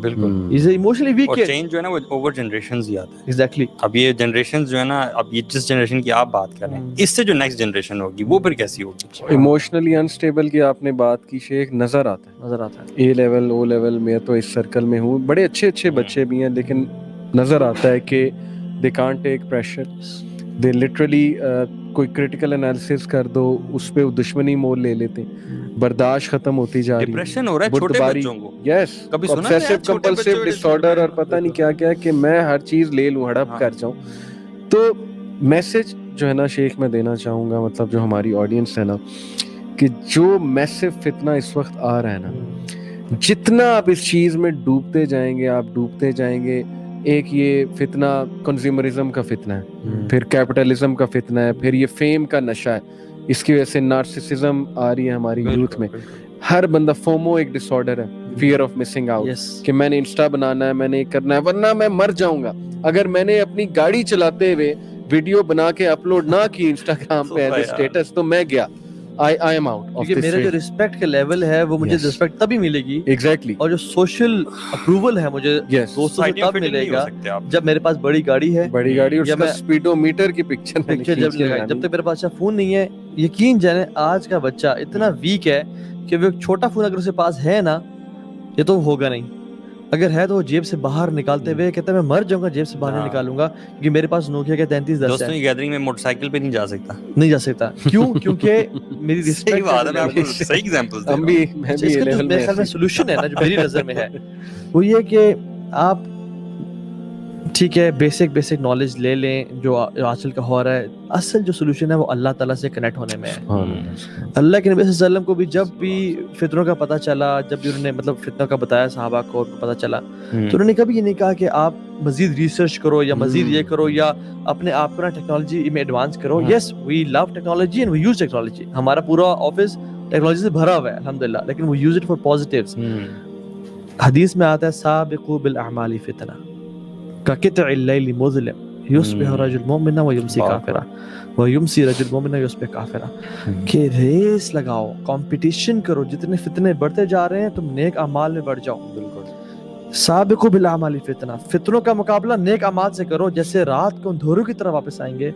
بالکل. He's an emotionally weak اور kid. چینج جو ہے نا وہ اوور جنریشنز ہی آتا ہے. Exactly. اب یہ جنریشنز جو ہے نا, اب یہ جس جنریشن کی آپ بات کر رہے ہیں, اس سے جو نیکسٹ جنریشن ہوگی وہ پھر کیسی ہوگی؟ ایموشنلی انسٹیبل کی آپ نے بات کی شیخ, نظر آتا ہے, نظر آتا ہے. اے لیول او لیول میں تو اس سرکل میں ہوں, بڑے اچھے اچھے بچے بھی ہیں, لیکن نظر آتا ہے کہ they can't take pressure, they literally کوئی کرٹیکل انالیسس کر دو اس پہ دشمنی مول لے لیتے ہیں, برداشت ختم ہوتی جا رہی ہے, ڈپریشن ہو رہا ہے چھوٹے بچوں کو. یس, کبھی سنا ہے obsessive compulsive disorder اور پتہ نہیں کیا کیا, کہ میں ہر چیز لے لوں, ہڑپ کر جاؤں. تو میسج جو ہے نا شیخ میں دینا چاہوں گا, مطلب جو ہماری آڈینس ہے نا, کہ جو میسو فتنہ اس وقت آ رہا ہے نا, جتنا آپ اس چیز میں ڈوبتے جائیں گے آپ ڈوبتے جائیں گے. ایک یہ فتنہ کنزیومرزم کا فتنہ ہے, پھر کیپٹلزم کا فتنہ ہے, پھر یہ فیم کا نشہ ہے, اس کی وجہ سے نارسسزم آ رہی ہے ہماری یوتھ میں. ہر بندہ, فومو ایک ڈس آرڈر ہے, فیئر آف مسنگ آؤٹ, کہ میں نے انسٹا بنانا ہے, میں نے کرنا ہے, ورنہ میں مر جاؤں گا. اگر میں نے اپنی گاڑی چلاتے ہوئے ویڈیو بنا کے اپلوڈ نہ کی انسٹاگرام پہ ایز اے اسٹیٹس, تو میں گیا, I am out. کیونکہ میرا جو رسپیکٹ کا لیول ہے وہ مجھے رسپیکٹ تبھی ملے گی, ایگزیکٹلی, اور جو سوشل اپروول ہے مجھے دوستوں سے تب ملے گا جب میرے پاس بڑی گاڑی ہے, بڑی گاڑی, اور اس کا سپیڈو میٹر کی پکچر جب تک میرے پاس اچھا فون نہیں ہے. یقین جانے آج کا بچہ اتنا ویک ہے کہ وہ ایک چھوٹا فون اگر اس کے پاس ہے نا, یہ تو ہوگا نہیں, اگر ہے تو وہ جیب سے باہر نکالتے ہوئے کہتا ہے میں مر جاؤں گا, جیب سے باہر نہیں نکالوں گا, کیونکہ میرے پاس نوکیا کا 3310 ہے. دوستوں کی گیدرنگ میں موٹر سائیکل پہ نہیں جا سکتا. کیوں؟ کیونکہ میری رسپیکٹ صحیح ایگزامپلز دے رہا ہوں. اس کا جو میرے خیال میں سولوشن ہے نا, جو میری نظر میں ہے, وہ یہ کہ آپ ٹھیک ہے بیسک نالج لے لیں جو آج کل کا ہو رہا ہے. اصل جو سولوشن ہے وہ اللہ تعالیٰ سے کنیکٹ ہونے میں ہے. اللہ کے نبی صلی اللہ علیہ وسلم کو بھی جب بھی فتنوں کا پتہ چلا, جب بھی انہوں نے مطلب فتنوں کا بتایا صحابہ کو پتہ چلا, تو انہوں نے کبھی یہ نہیں کہا کہ آپ مزید ریسرچ کرو یا مزید یہ کرو یا اپنے آپ کو نا ٹیکنالوجی میں ایڈوانس کرو. Yes we love technology and we use technology, ہمارا پورا آفس ٹیکنالوجی سے بھرا ہوا ہے الحمدللہ, لیکن we use it for positives. حدیث میں آتا ہے سابقوا بالاعمال فتنہ كقطع الليل مظلم يصبح رجل مؤمنا ويمسي كافرا ويمسي رجل مؤمنا ويصبح كافرا. کہ ریس لگاؤ, کمپٹیشن کرو, جتنے فتنے بڑھتے جا رہے ہیں تم نیک اعمال میں بڑھ جاؤ. سابقوا بالاعمال فتنہ, فتنوں کا مقابلہ نیک اعمال سے کرو, جیسے رات کو اندھیروں کی طرح واپس آئیں گے,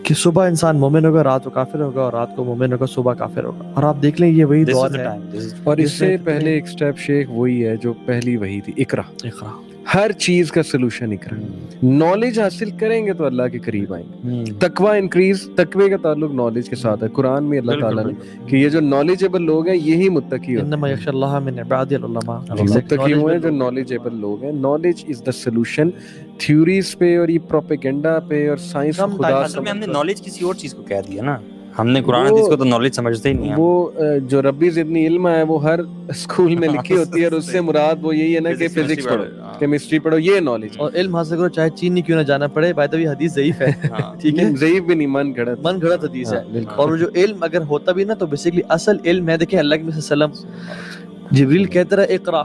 کہ صبح انسان مومن ہوگا, رات کو کافر ہوگا, اور رات کو مومن ہوگا, صبح کافر ہوگا. اور آپ دیکھ لیں یہ وہی دور ہے. اور اس سے پہلے ایک سٹیپ شیخ وہی ہے جو پہلی وہی تھی, اقرا. ہر چیز کا سلوشن اقرا. نالج حاصل کریں گے تو اللہ کے قریب آئیں گے. تقوی انکریز, تقوی کا تعلق نالج کے ساتھ ہے. قرآن میں اللہ تعالیٰ نے کہ یہ جو نالجیبل لوگ ہیں یہی متقی ہوتے ہیں. انما یخشی اللہ من عباد العلماء, متقی ہوئے جو نالجیبل لوگ ہیں. Knowledge is the solution. Theories پہ اور یہ پروپیگنڈا پہ اور سائنس خدا سے ہم نے نالج کسی اور چیز کو کہہ دیا نا, ہم نے قرآن حدیث کو تو نالج سمجھتے ہی نہیں ہیں. وہ جو ربی زدنی علم ہے وہ ہر اسکول میں لکھی ہوتی ہے, اور اس سے مراد وہ یہی ہے نا کہ فزکس پڑھو, کیمسٹری پڑھو, یہ نالج. اور علم حاصل کرو چاہے چین کیوں نہ جانا پڑے. بائی دا وے حدیث ضعیف ہے, ٹھیک ہے, ضعیف بھی نہیں, من گھڑت حدیث ہے. اور جو علم اگر ہوتا بھی نا تو بیسیکلی اصل علم ہے. دیکھیں اللہ کے نبی صلی اللہ علیہ وسلم جبریل کہتا رہا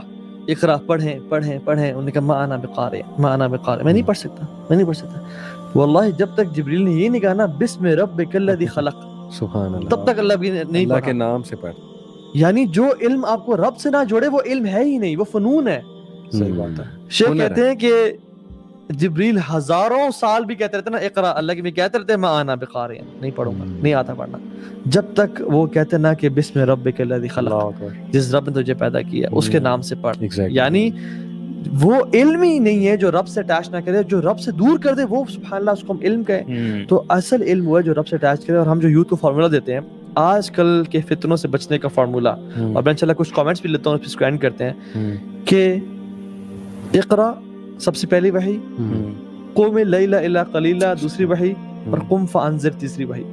اقرا پڑھیں. انہوں نے کہا ما انا بقارئ, میں نہیں پڑھ سکتا. واللہ جب تک جبریل نے یہ نہیں کہا نا بسم ربک الذی خلق, سبحان اللہ, تب تک اللہ بھی نہیں پڑھا. اللہ کے نام سے پڑھ. یعنی جو علم آپ کو رب سے نہ جوڑے وہ علم ہے ہی نہیں, وہ فنون ہے. صحیح بات ہے. شیخ کہتے ہیں کہ جبریل ہزاروں سال بھی کہتے رہتے نا اقرا, اللہ کے بھی کہتے رہتے ما انا بقارئ, نہیں پڑھوں گا, نہیں آتا پڑھنا, جب تک وہ کہتے نا کہ بسم ربک الذی خلق, جس رب نے تجھے پیدا کیا اس کے نام سے پڑھ. یعنی وہ علم ہی نہیں ہے جو رب سے اٹیچ نہ کرے, جو رب سے دور کر دے وہ سبحان اللہ اس کو ہم علم کہیں. تو اصل علم وہ ہے جو رب سے اٹیچ کرے. اور ہم جو یوتھ کو فارمولا دیتے ہیں آج کل کے فتنوں سے بچنے کا فارمولا, اور میں انشاءاللہ کچھ کامنٹس بھی لیتا ہوں, اس کو اینڈ کرتے ہیں, کہ اقرا سب سے پہلی وحی, قم اللیل الا قلیلا دوسری وحی, اور قم فانذر تیسری وحی.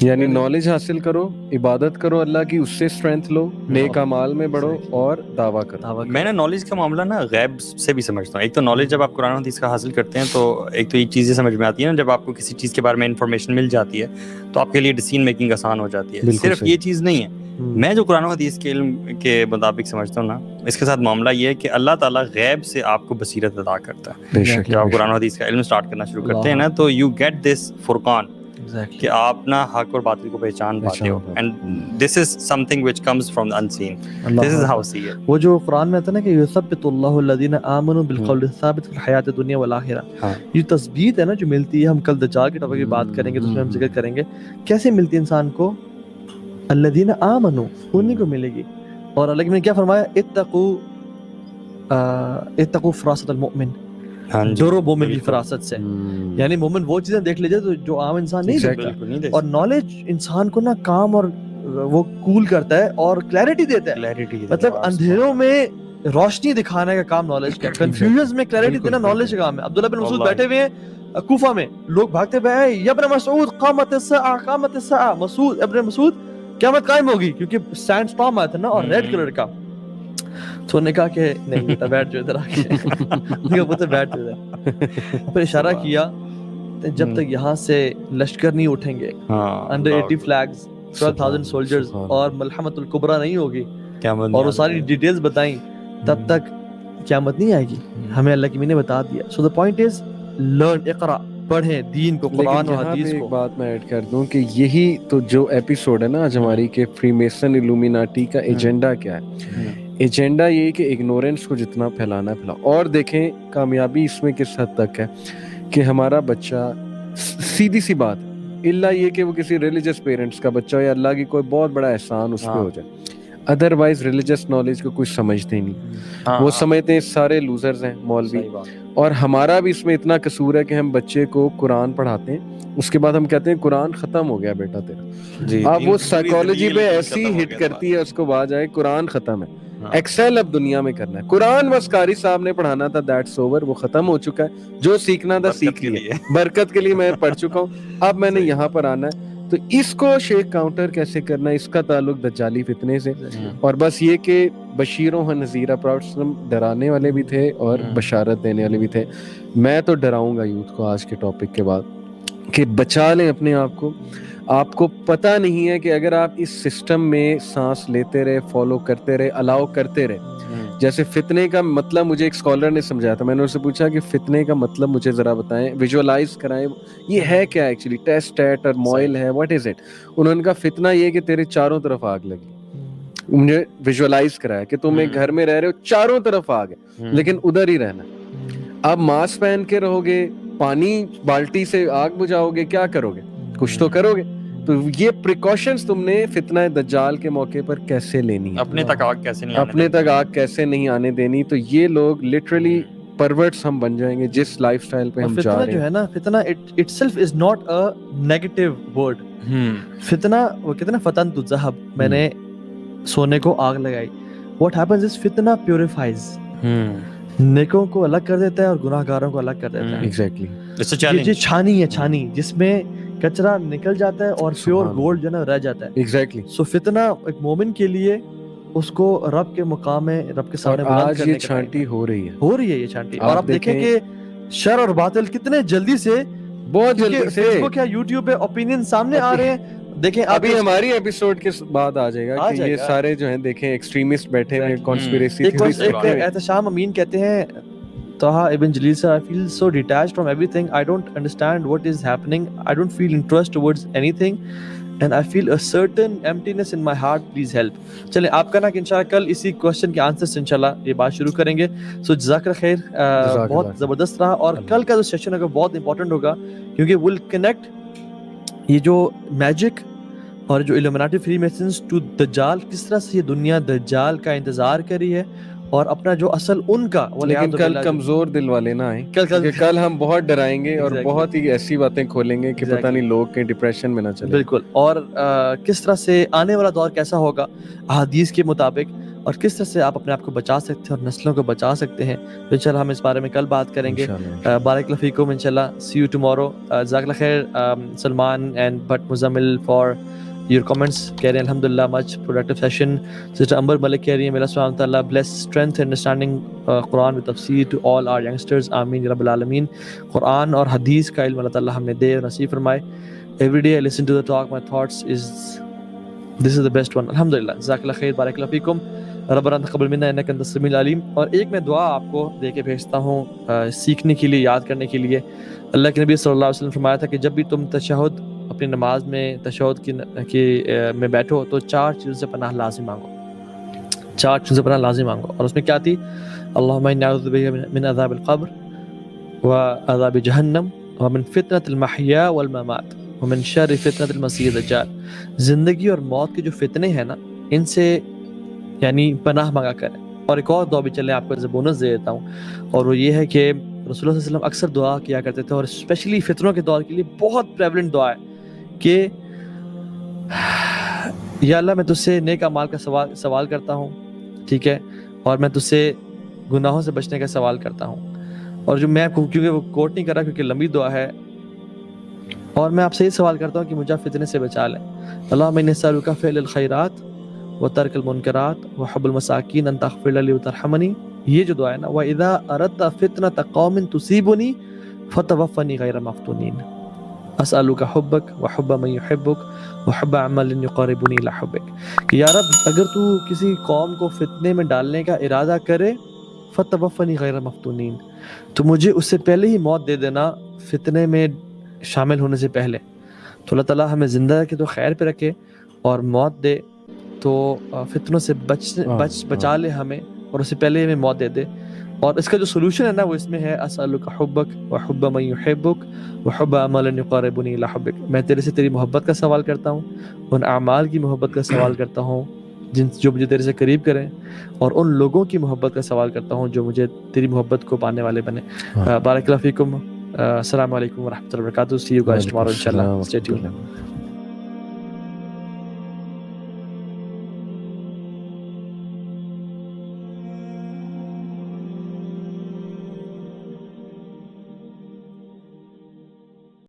یعنی نالج حاصل کرو, عبادت کرو اللہ کی, اس سے اسٹرینتھ لو, نیک اعمال میں بڑھو اور دعویٰ کرو. میں نے نالج کا معاملہ نا غیب سے بھی سمجھتا ہوں. ایک تو نالج جب آپ قرآن حدیث کا حاصل کرتے ہیں تو ایک تو یہ چیزیں سمجھ میں آتی ہیں نا, جب آپ کو کسی چیز کے بارے میں انفارمیشن مل جاتی ہے تو آپ کے لیے ڈیسیژن میکنگ آسان ہو جاتی ہے. صرف یہ چیز نہیں ہے. میں جو قرآن حدیث کے علم کے مطابق سمجھتا ہوں نا, اس کے ساتھ معاملہ یہ ہے کہ اللہ تعالیٰ غیب سے آپ کو بصیرت عطا کرتا ہے. جب آپ قرآن حدیث کا علم سٹارٹ کرنا شروع کرتے ہیں نا تو یو گیٹ دس فرقان, کہ آپ نا حق اور باطل کو پہچان پاتے ہو. And this is something which comes from the unseen. This is how see it. وہ جو قرآن میں آتا ہے نا کہ یثبت اللہ الذین آمنوا بالقول الثابت فی الحیات الدنیا والآخرہ, یہ تثبیت ہے نا جو ملتی ہے, ہم کل دجال کے ٹاپک کی بات کریں گے تو اس میں ہم ذکر کریں گے کیسے ملتی ہے انسان کو. الذین آمنوا انہیں کو ملے گی. اور اللہ نے کیا فرمایا, اتقوا فراست المؤمن, ڈرو مومن کی فراست سے. یعنی مومن وہ چیزیں دیکھ لیجیے تو جو عام انسان نہیں دیکھتا. اور نالج انسان کو نا کام اور وہ کول کرتا ہے اور کلیئرٹی دیتا ہے. مطلب اندھیروں میں روشنی دکھانے کا کام نالج کا, کنفیوژن میں کلیئرٹی دینا نالج کا کام ہے. عبداللہ بن مسعود بیٹھے ہوئے ہیں کوفہ میں, لوگ بھاگتے ہوئے یا ابن مسعود قامت الساعہ قامت الساعہ, مسعود ابن مسعود قیامت قائم ہوگی, کیونکہ سینڈ سٹارم آیا تھا نا اور ریڈ کلر کا. تو انہوں نے کہا کہ نہیں بیٹا بیٹھ جو ادھر آ کے بیٹھ جو ادھر. پھر اشارہ کیا جب تک یہاں سے لشکر نہیں اٹھیں گے, انڈر 80 فلیگز 12,000 سولجرز اور ملحمت الکبریٰ نہیں ہوگی اور وہ ساری ڈیٹیلز بتائیں, تب تک قیامت نہیں آئے گی. ہمیں اللہ کی نے بتا دیا. سو دا پوائنٹ از لرن, اقرا, پڑھیں دین کو, قرآن اور حدیث کو. ایک بات میں ایڈ کر دوں کہ یہی تو جو ایپیسوڈ ہے نا آج ہماری کہ فری میسن الومیناٹی کا ایجنڈا کیا ہے. ایجنڈا یہ کہ اگنورنس کو جتنا پھیلانا پھیلاؤ. اور دیکھیں کامیابی اس میں کس حد تک ہے کہ ہمارا بچہ, سیدھی سی بات, اللہ یہ کہ وہ کسی ریلیجس پیرنٹس کا بچہ ہو یا اللہ کی کوئی بہت بڑا احسان اس پہ ہو جائے, ادروائز ریلیجس نالج کو کچھ سمجھتے نہیں. وہ سمجھتے ہیں سارے لوزرز ہیں مولوی. اور ہمارا بھی اس میں اتنا قصور ہے کہ ہم بچے کو قرآن پڑھاتے ہیں, اس کے بعد ہم کہتے ہیں قرآن ختم ہو گیا بیٹا تیرا. اب وہ سائیکالوجی پہ ایسی ہٹ کرتی ہے اس کو, بعد آئے قرآن ختم ہے, ایکسل اب دنیا میں کرنا ہے. قرآن بس قاری صاحب نے پڑھانا تھا, دیٹس اوور, وہ ختم ہو چکا ہے. جو سیکھنا تھا سیکھ لیا, برکت کے لیے میں پڑھ چکا ہوں, اب میں نے یہاں پر آنا ہے. تو اس کو شیک کاؤنٹر کیسے کرنا ہے, اس کا تعلق دجالی فتنے سے. اور بس یہ کہ بشیروں و نذیرہ, ڈرانے والے بھی تھے اور بشارت دینے والے بھی تھے. میں تو ڈراؤں گا یوتھ کو آج کے ٹاپک کے بعد کہ بچا لیں اپنے آپ کو. آپ کو پتہ نہیں ہے کہ اگر آپ اس سسٹم میں سانس لیتے رہے, فالو کرتے رہے, الاؤ کرتے رہے. جیسے فتنے کا مطلب مجھے ایک اسکالر نے سمجھایا تھا, میں نے اس سے پوچھا کہ فتنے کا مطلب مجھے ذرا بتائیں, ویژوالائز کرائیں, یہ ہے کیا ایکچولی, ٹیسٹ ٹیٹ اور موائل ہے, واٹ از اٹ. انہوں نے کہا فتنہ یہ کہ تیرے چاروں طرف آگ لگی. مجھے ویژوالائز کرایا کہ تم ایک گھر میں رہ رہے ہو, چاروں طرف آگ ہے, لیکن ادھر ہی رہنا. اب ماسک پہن کے رہو گے, پانی بالٹی سے آگ بجھاؤ گے, کیا کرو گے, کچھ تو کرو گے. تو یہ پریکاشنز تم نے فتنہ دجال کے موقع پر کیسے لینی ہے, اپنے تک آگ کیسے نہیں آنے دینی. تو یہ لوگ لٹرلی پرورٹس ہم بن جائیں گے جس لائف سٹائل پہ ہم جا رہے ہیں. جو ہے نا فتنہ it self is not a negative word. فتنہ وہ کہتے ہیں نا فتنت الذهب, میں نے سونے کو آگ لگائی. واٹ ہیپنز از فتنہ پیوریفائز, نیکوں کو الگ کر دیتا ہے اور گناہ گاروں کو الگ کر دیتا ہے. ایگزیکٹلی یہ چھانی ہے, چھانی جس میں کچرا نکل جاتا ہے اور پیور گولڈ جو نا رہ جاتا ہے. ایگزیکٹلی. سو فتنہ ایک مومن کے لیے اس کو رب کے مقام میں, رب کے سامنے بلند کرنے کا, آج یہ چھانٹی ہو رہی ہے یہ چھانٹی. اور آپ دیکھیں کہ شر اور باطل کتنے جلدی سے, بہت جلدی سے فیس بک یا یوٹیوب پہ اوپینین سامنے آ رہے ہیں. دیکھیں ابھی ہماری ایپیسوڈ کے بعد آ جائے گا کہ یہ سارے جو ہیں دیکھیں ایکسٹریمسٹ بیٹھے ہوئے, کانسپیریسی تھیوریسٹ. احتشام امین کہتے ہیں, Taha ibn Jalil sir, I feel so detached from everything. I don't understand what is happening. I don't feel interest towards anything. And I feel a certain emptiness in my heart. Please help. چلیں آپ کا نا کہ انشاءاللہ کل اسی کوشچن کے آنسر سے انشاءاللہ یہ بات شروع کریں گے. سو جزاک اللہ خیر, بہت زبردست رہا. اور کل کا جو سیشن ہوگا بہت امپورٹنٹ ہوگا, کیونکہ ول کنیکٹ یہ جو میجک اور جو illuminati فری میسنز ٹو دجال, کس طرح سے یہ دنیا دجال کا انتظار کری ہے اور اپنا جو اصل ان کا. لیکن کل کمزور دل والے نہ آئیں, کل ہم بہت ڈرائیں گے اور بہت ہی ایسی باتیں کھولیں گے کہ پتہ نہیں لوگ کے ڈپریشن میں نہ چلیں. بالکل. اور کس طرح سے آنے والا دور کیسا ہوگا احادیث کے مطابق, اور کس طرح سے آپ اپنے آپ کو بچا سکتے ہیں اور نسلوں کو بچا سکتے ہیں. تو انشاءاللہ ہم اس بارے میں کل بات کریں گے. بارک اللہ فیکم انشاءاللہ. سی یو ٹمورو. جزاک اللہ خیر Salman and but Muzammil for your comments. کہہ رہے ہیں الحمدللہ much productive session. Sister Amber Malik کہہ رہی ہیں, میرا سبحانہ تعالیٰ bless strength and understanding Quran with تفسیر to all our youngsters. آمین یا رب العالمین. قرآن اور حدیث کا علم اللہ تعالیٰ ہمیں دے اور نصیب فرمائے. Every day I listen to the talk, my thoughts is this is the best one. الحمدللہ. جزاک اللہ خیر, بارک اللہ فیکم. ربنا تقبل منا انک انت السمیع العلیم. اور ایک میں دعا آپ کو دے کے بھیجتا ہوں سیکھنے کے لیے, یاد کرنے کے لیے. اللہ کے نبی صلی اللہ علیہ وسلم فرمایا تھا کہ جب بھی تم تشہد اپنی نماز میں تشہد کی میں بیٹھو تو 4 چیزوں سے پناہ لازم مانگو، 4 چیزوں سے پناہ لازم مانگو. اور اس میں کیا تھی؟ اللہم انی اعوذ بک من عذاب القبر وعذاب جہنم ومن فتنة المحیا والممات ومن شر فتنة المسیح الدجال. زندگی اور موت کے جو فتنے ہیں نا، ان سے یعنی پناہ مانگا کریں. اور ایک اور دعا بھی چلیں آپ کو ایز اے بونس دے دیتا ہوں، اور وہ یہ ہے کہ رسول اللہ صلی اللہ علیہ وسلم اکثر دعا کیا کرتے تھے، اور اسپیشلی فتنوں کے دور کے لیے بہت پریولنٹ دعا ہے کہ یا اللہ میں تجھ سے نیک اعمال کا سوال کرتا ہوں، ٹھیک ہے، اور میں تجھ سے گناہوں سے بچنے کا سوال کرتا ہوں. اور جو میں کیونکہ وہ کوٹ نہیں کر رہا کیونکہ لمبی دعا ہے، اور میں آپ سے یہ سوال کرتا ہوں کہ مجھے فتنے سے بچا لیں. اللہم انی اسألک فعل الخیرات وترک المنکرات وحب المساکین ان تغفر لی وترحمنی. یہ جو دعا ہے نا، وَإِذَا أَرَدْتَ فِتْنَةَ قَوْمٍ تُصِيبُنِي فَتَوَفَّنِي غَيْرَ مَفْتُونِينَ أَسْأَلُكَ حُبَّكَ وَحُبَّ مَن يُحِبُّكَ وَحُبَّ عَمَلٍ يُقَرِّبُنِي إِلَى حُبِّكَ. کہ یا رب اگر تو کسی قوم کو فتنے میں ڈالنے کا ارادہ کرے، فَتَوَفَّنِي غَيْرَ مَفْتُونِينَ، تو مجھے اس سے پہلے ہی موت دے دینا فتنے میں شامل ہونے سے پہلے. تو اللہ تعالیٰ ہمیں زندہ رکھے تو خیر پہ رکھے، اور موت دے تو فتنوں سے بچا لے ہمیں، اور اس سے پہلے ہمیں موت دے دے. اور اس کا جو سولوشن ہے نا وہ اس میں ہے اسألک حبک وحب من یحبک وحب عمل یقربنی الی حبک. میں تیرے سے تیری محبت کا سوال کرتا ہوں، ان اعمال کی محبت کا سوال کرتا ہوں جو مجھے تیرے سے قریب کریں، اور ان لوگوں کی محبت کا سوال کرتا ہوں جو مجھے تیری محبت کو پانے والے بنے. بارک اللہ فیکم. السلام علیکم ورحمۃ اللہ وبرکاتہ. See you guys tomorrow inshallah. Stay tuned.